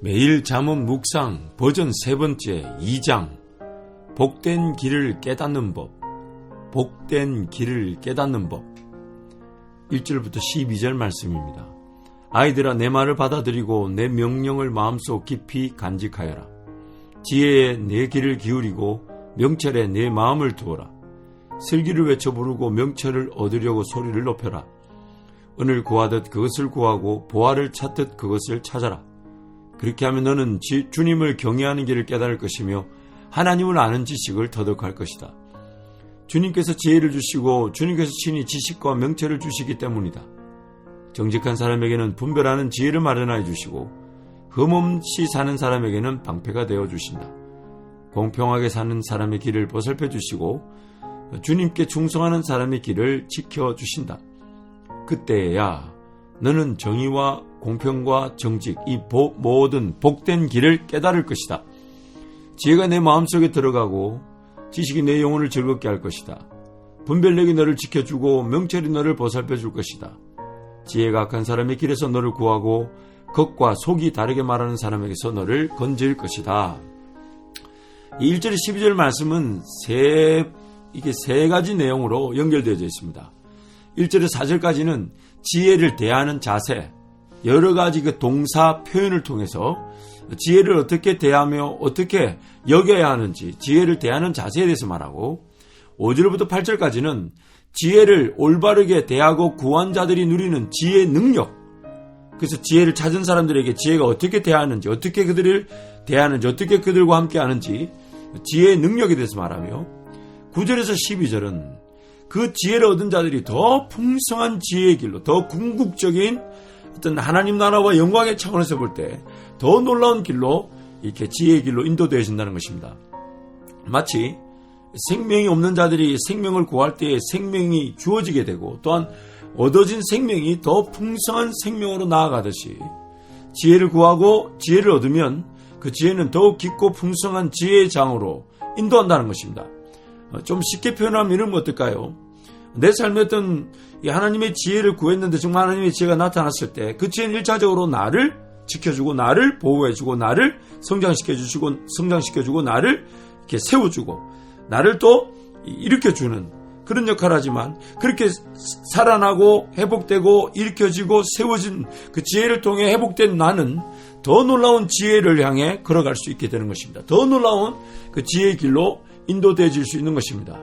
매일 잠언 묵상 버전 3번째 2장 복된 길을 깨닫는 법. 복된 길을 깨닫는 법. 1절부터 12절 말씀입니다. 아이들아, 내 말을 받아들이고 내 명령을 마음속 깊이 간직하여라. 지혜에 내 귀를 기울이고 명철에 내 마음을 두어라. 슬기를 외쳐 부르고 명철을 얻으려고 소리를 높여라. 은을 구하듯 그것을 구하고 보화를 찾듯 그것을 찾아라. 그렇게 하면 너는 주님을 경외하는 길을 깨달을 것이며 하나님을 아는 지식을 터득할 것이다. 주님께서 지혜를 주시고 주님께서 친히 지식과 명철을 주시기 때문이다. 정직한 사람에게는 분별하는 지혜를 마련하여 주시고 흠없이 사는 사람에게는 방패가 되어 주신다. 공평하게 사는 사람의 길을 보살펴 주시고 주님께 충성하는 사람의 길을 지켜 주신다. 그때야 너는 정의와 공평과 정직, 이 모든 복된 길을 깨달을 것이다. 지혜가 내 마음속에 들어가고 지식이 내 영혼을 즐겁게 할 것이다. 분별력이 너를 지켜주고 명철이 너를 보살펴 줄 것이다. 지혜가 악한 사람의 길에서 너를 구하고 겉과 속이 다르게 말하는 사람에게서 너를 건질 것이다. 이 1절 12절 말씀은 이게 세 가지 내용으로 연결되어 있습니다. 1절에서 4절까지는 지혜를 대하는 자세, 여러 가지 그 동사 표현을 통해서 지혜를 어떻게 대하며 어떻게 여겨야 하는지, 지혜를 대하는 자세에 대해서 말하고, 5절부터 8절까지는 지혜를 올바르게 대하고 구한 자들이 누리는 지혜의 능력, 그래서 지혜를 찾은 사람들에게 지혜가 어떻게 대하는지, 어떻게 그들을 대하는지, 어떻게 그들과 함께 하는지 지혜의 능력에 대해서 말하며, 9절에서 12절은 그 지혜를 얻은 자들이 더 풍성한 지혜의 길로, 더 궁극적인 어떤 하나님 나라와 영광의 차원에서 볼 때 더 놀라운 길로 이렇게 지혜의 길로 인도되어진다는 것입니다. 마치 생명이 없는 자들이 생명을 구할 때에 생명이 주어지게 되고 또한 얻어진 생명이 더 풍성한 생명으로 나아가듯이 지혜를 구하고 지혜를 얻으면 그 지혜는 더욱 깊고 풍성한 지혜의 장으로 인도한다는 것입니다. 좀 쉽게 표현하면 이러면 어떨까요? 내 삶에 어떤 하나님의 지혜를 구했는데 정말 하나님의 지혜가 나타났을 때 그 지혜는 1차적으로 나를 지켜주고 나를 보호해주고 나를 성장시켜주고 나를 이렇게 세워주고 나를 또 일으켜주는 그런 역할을 하지만 그렇게 살아나고 회복되고 일으켜지고 세워진 그 지혜를 통해 회복된 나는 더 놀라운 지혜를 향해 걸어갈 수 있게 되는 것입니다. 더 놀라운 그 지혜의 길로 인도되어질 수 있는 것입니다.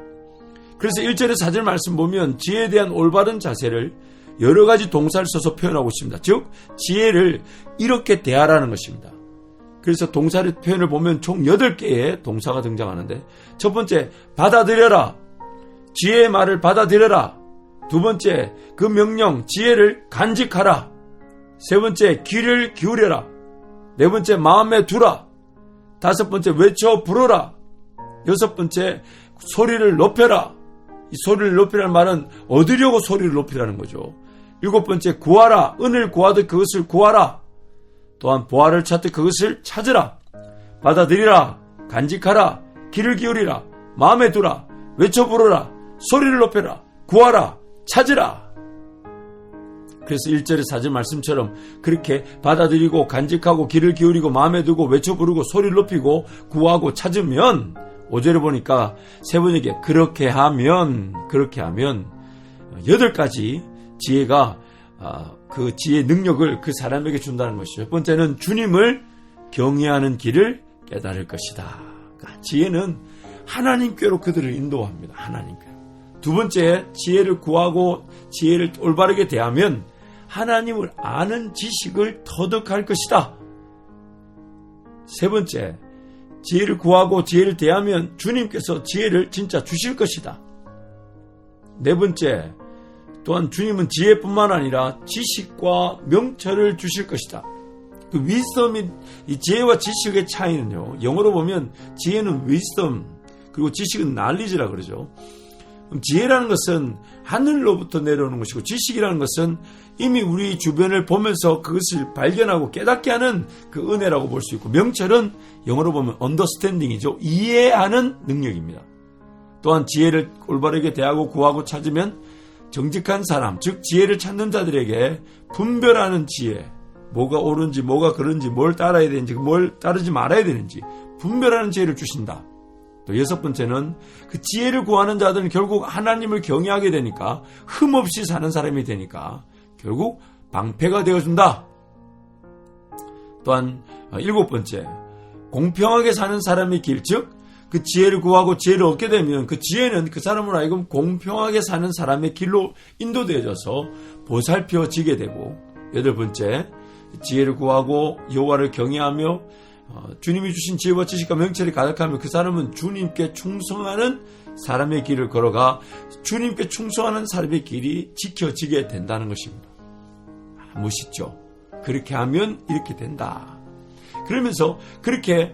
그래서 1절에 4절 말씀 보면 지혜에 대한 올바른 자세를 여러 가지 동사를 써서 표현하고 있습니다. 즉 지혜를 이렇게 대하라는 것입니다. 그래서 동사의 표현을 보면 총 8개의 동사가 등장하는데, 첫 번째 받아들여라, 지혜의 말을 받아들여라. 두 번째 그 명령 지혜를 간직하라. 세 번째 귀를 기울여라. 네 번째 마음에 두라. 다섯 번째 외쳐 부르라. 여섯 번째 소리를 높여라. 이 소리를 높이라는 말은 얻으려고 소리를 높이라는 거죠. 일곱 번째 구하라. 은을 구하듯 그것을 구하라. 또한 보화를 찾듯 그것을 찾으라. 받아들이라. 간직하라. 귀를 기울이라. 마음에 두라. 외쳐 부르라. 소리를 높여라. 구하라. 찾으라. 그래서 1절의 4절 말씀처럼 그렇게 받아들이고 간직하고 귀를 기울이고 마음에 두고 외쳐 부르고 소리를 높이고 구하고 찾으면 5절에 보니까 세 번역에 그렇게 하면 8가지 지혜가 그 지혜의 능력을 그 사람에게 준다는 것이죠. 첫 번째는 주님을 경외하는 길을 깨달을 것이다. 지혜는 하나님께로 그들을 인도합니다. 하나님께로. 두 번째, 지혜를 구하고 지혜를 올바르게 대하면 하나님을 아는 지식을 터득할 것이다. 세 번째, 지혜를 구하고 지혜를 대하면 주님께서 지혜를 진짜 주실 것이다. 네 번째, 또한 주님은 지혜뿐만 아니라 지식과 명철을 주실 것이다. 그 wisdom이, 이 지혜와 지식의 차이는요, 영어로 보면 지혜는 wisdom, 그리고 지식은 knowledge라 그러죠. 지혜라는 것은 하늘로부터 내려오는 것이고 지식이라는 것은 이미 우리 주변을 보면서 그것을 발견하고 깨닫게 하는 그 은혜라고 볼 수 있고, 명철은 영어로 보면 understanding이죠. 이해하는 능력입니다. 또한 지혜를 올바르게 대하고 구하고 찾으면 정직한 사람, 즉 지혜를 찾는 자들에게 분별하는 지혜, 뭐가 옳은지 뭐가 그런지 뭘 따라야 되는지 뭘 따르지 말아야 되는지 분별하는 지혜를 주신다. 또 6번째는 그 지혜를 구하는 자들은 결국 하나님을 경외하게 되니까 흠없이 사는 사람이 되니까 결국 방패가 되어준다. 또한 7번째, 공평하게 사는 사람의 길, 즉 그 지혜를 구하고 지혜를 얻게 되면 그 지혜는 그 사람으로 하여금 공평하게 사는 사람의 길로 인도되어져서 보살펴지게 되고, 8번째, 지혜를 구하고 여호와를 경외하며 주님이 주신 지혜와 지식과 명철이 가득하며 그 사람은 주님께 충성하는 사람의 길을 걸어가 주님께 충성하는 사람의 길이 지켜지게 된다는 것입니다. 멋있죠? 그렇게 하면 이렇게 된다. 그러면서 그렇게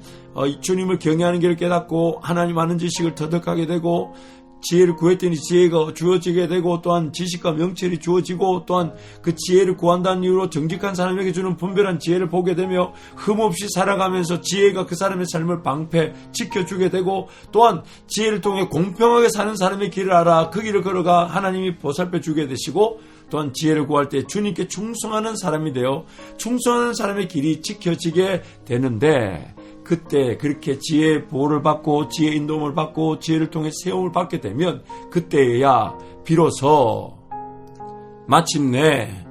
주님을 경외하는 길을 깨닫고 하나님 아는 지식을 터득하게 되고 지혜를 구했더니 지혜가 주어지게 되고 또한 지식과 명철이 주어지고 또한 그 지혜를 구한다는 이유로 정직한 사람에게 주는 분별한 지혜를 보게 되며 흠없이 살아가면서 지혜가 그 사람의 삶을 방패 지켜주게 되고 또한 지혜를 통해 공평하게 사는 사람의 길을 알아 그 길을 걸어가 하나님이 보살펴 주게 되시고 또한 지혜를 구할 때 주님께 충성하는 사람이 되어 충성하는 사람의 길이 지켜지게 되는데 그때 그렇게 지혜의 보호를 받고 지혜의 인도움을 받고 지혜를 통해 세움을 받게 되면 그때야 비로소 마침내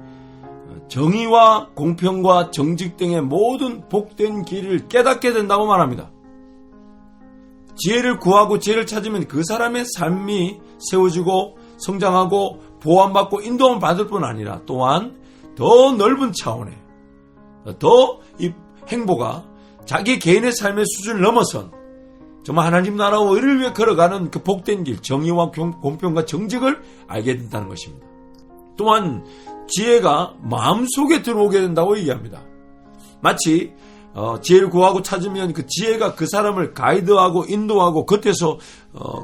정의와 공평과 정직 등의 모든 복된 길을 깨닫게 된다고 말합니다. 지혜를 구하고 지혜를 찾으면 그 사람의 삶이 세워지고 성장하고 보호받고 인도움을 받을 뿐 아니라 또한 더 넓은 차원의 더 이 행보가 자기 개인의 삶의 수준을 넘어선 정말 하나님 나라와 의를 위해 걸어가는 그 복된 길, 정의와 공평과 정직을 알게 된다는 것입니다. 또한 지혜가 마음속에 들어오게 된다고 얘기합니다. 마치 지혜를 구하고 찾으면 그 지혜가 그 사람을 가이드하고 인도하고 겉에서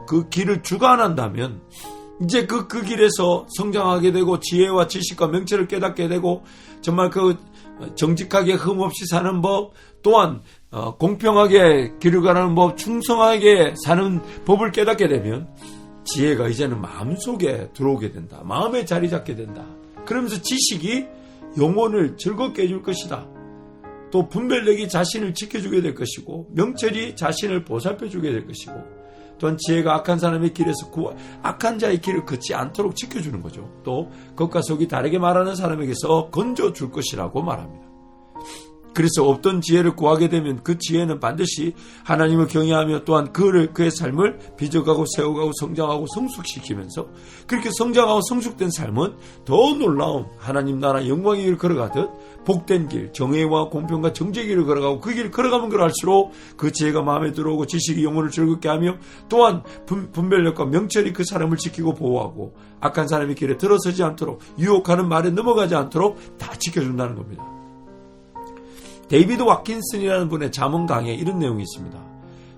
그 길을 주관한다면 이제 그 길에서 성장하게 되고 지혜와 지식과 명철을 깨닫게 되고 정말 그 정직하게 흠없이 사는 법 또한 공평하게 길을 가는 법 충성하게 사는 법을 깨닫게 되면 지혜가 이제는 마음속에 들어오게 된다. 마음에 자리 잡게 된다. 그러면서 지식이 영혼을 즐겁게 해줄 것이다. 또 분별력이 자신을 지켜주게 될 것이고 명철이 자신을 보살펴주게 될 것이고 또한 지혜가 악한 사람의 길에서 악한 자의 길을 걷지 않도록 지켜주는 거죠. 또 겉과 속이 다르게 말하는 사람에게서 건져줄 것이라고 말합니다. 그래서 없던 지혜를 구하게 되면 그 지혜는 반드시 하나님을 경외하며 또한 그의 삶을 빚어가고 세워가고 성장하고 성숙시키면서 그렇게 성장하고 성숙된 삶은 더 놀라운 하나님 나라 영광의 길을 걸어가듯 복된 길, 정의와 공평과 정직의 길을 걸어가고 그 길을 걸어가면 걸어갈수록 그 지혜가 마음에 들어오고 지식이 영혼을 즐겁게 하며 또한 분별력과 명철이 그 사람을 지키고 보호하고 악한 사람의 길에 들어서지 않도록 유혹하는 말에 넘어가지 않도록 다 지켜준다는 겁니다. 데이비드 왓킨슨이라는 분의 잠언 강의에 이런 내용이 있습니다.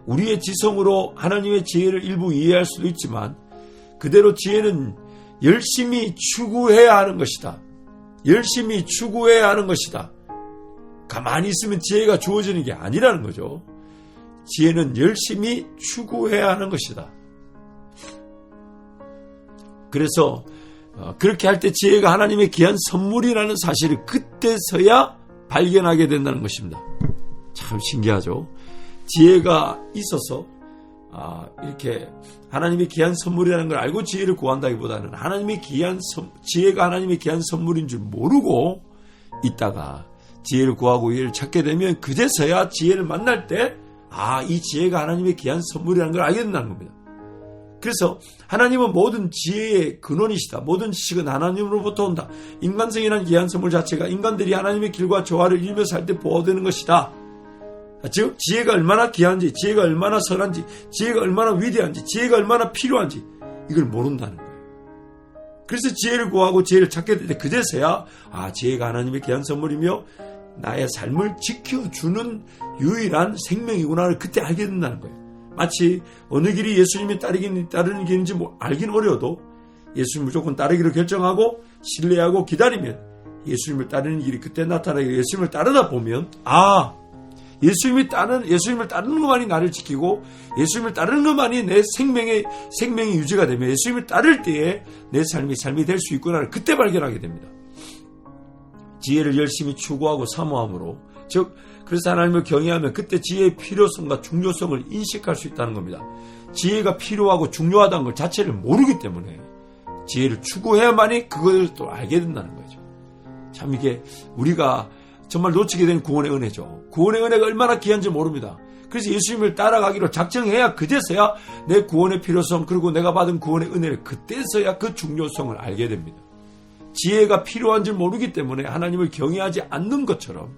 우리의 지성으로 하나님의 지혜를 일부 이해할 수도 있지만 그대로 지혜는 열심히 추구해야 하는 것이다. 열심히 추구해야 하는 것이다. 가만히 있으면 지혜가 주어지는 게 아니라는 거죠. 지혜는 열심히 추구해야 하는 것이다. 그래서 그렇게 할 때 지혜가 하나님의 귀한 선물이라는 사실을 그때서야 발견하게 된다는 것입니다. 참 신기하죠. 지혜가 있어서 이렇게 하나님의 귀한 선물이라는 걸 알고 지혜를 구한다기보다는 지혜가 하나님의 귀한 선물인 줄 모르고 있다가 지혜를 구하고 이를 찾게 되면 그제서야 지혜를 만날 때 이 지혜가 하나님의 귀한 선물이라는 걸 알게 된다는 겁니다. 그래서 하나님은 모든 지혜의 근원이시다. 모든 지식은 하나님으로부터 온다. 인간성이라는 귀한 선물 자체가 인간들이 하나님의 길과 조화를 이루며 살 때 보호되는 것이다. 즉 지혜가 얼마나 귀한지, 지혜가 얼마나 선한지, 지혜가 얼마나 위대한지, 지혜가 얼마나 필요한지 이걸 모른다는 거예요. 그래서 지혜를 구하고 지혜를 찾게 될 때 그제서야 지혜가 하나님의 귀한 선물이며 나의 삶을 지켜주는 유일한 생명이구나를 그때 알게 된다는 거예요. 마치 어느 길이 예수님이 따르는 길인지 알긴 어려도 예수님 무조건 따르기로 결정하고 신뢰하고 기다리면 예수님을 따르는 길이 그때 나타나게 예수님을 따르다 보면 예수님을 따르는 것만이 나를 지키고 예수님을 따르는 것만이 내 생명의 유지가 되며 예수님을 따를 때에 내 삶이 될 수 있구나를 그때 발견하게 됩니다. 지혜를 열심히 추구하고 사모함으로, 즉 그래서 하나님을 경외하면 그때 지혜의 필요성과 중요성을 인식할 수 있다는 겁니다. 지혜가 필요하고 중요하다는 걸 자체를 모르기 때문에 지혜를 추구해야만이 그걸 또 알게 된다는 거죠. 참 이게 우리가 정말 놓치게 된 구원의 은혜죠. 구원의 은혜가 얼마나 귀한지 모릅니다. 그래서 예수님을 따라가기로 작정해야 그제서야 내 구원의 필요성, 그리고 내가 받은 구원의 은혜를 그때서야 그 중요성을 알게 됩니다. 지혜가 필요한 줄 모르기 때문에 하나님을 경외하지 않는 것처럼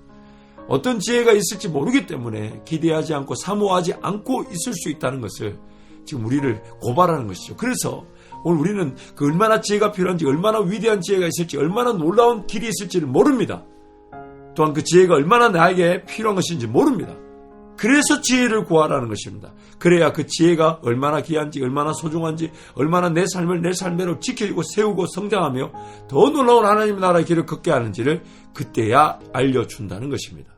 어떤 지혜가 있을지 모르기 때문에 기대하지 않고 사모하지 않고 있을 수 있다는 것을 지금 우리를 고발하는 것이죠. 그래서 오늘 우리는 그 얼마나 지혜가 필요한지, 얼마나 위대한 지혜가 있을지, 얼마나 놀라운 길이 있을지를 모릅니다. 또한 그 지혜가 얼마나 나에게 필요한 것인지 모릅니다. 그래서 지혜를 구하라는 것입니다. 그래야 그 지혜가 얼마나 귀한지, 얼마나 소중한지, 얼마나 내 삶을 내 삶대로 지켜주고 세우고 성장하며 더 놀라운 하나님의 나라의 길을 걷게 하는지를 그때야 알려준다는 것입니다.